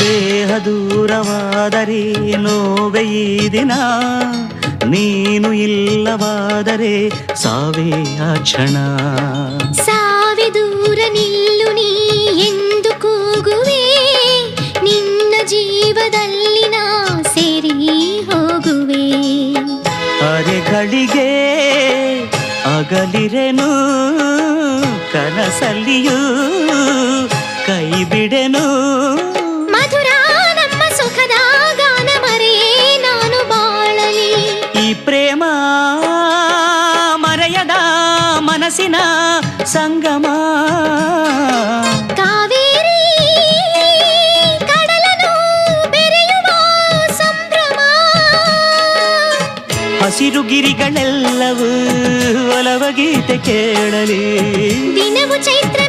ದೇಹ ದೂರವಾದರೆ ನೋವೆ ಈ ದಿನ, ನೀನು ಇಲ್ಲವಾದರೆ ಸಾವೇ ಆ ಕ್ಷಣ. ಸಾವೆ ದೂರ ನಿಲ್ಲು ನೀ ಎಂದು ಕೂಗುವೆ, ನಿನ್ನ ಜೀವದಲ್ಲಿ ನಾ ಸೇರಿ ಹೋಗುವೆ. ಅರೆಗಳಿಗೆ ಅಗಲಿರೆನು, ಕನಸಲ್ಲಿಯೂ ಕೈ ಬಿಡೆನು. ಮಧುರ ನಮ್ಮ ಸುಖದ ಗಾನ ಮರೆಯೇ ನಾನು ಬಾಳಲಿ. ಈ ಪ್ರೇಮ ಮರೆಯದ ಮನಸ್ಸಿನ ಸಂಗಮ. ಕಾವೇರಿ ಕಡಲನು ಬೆರೆಯುವ ಸಂಭ್ರಮ. ಹಸಿರು ಗಿರಿಗಳೆಲ್ಲವೂ ಒಲವ ಗೀತೆ ಕೇಳಲಿ. ದಿನವು ಚೈತ್ರ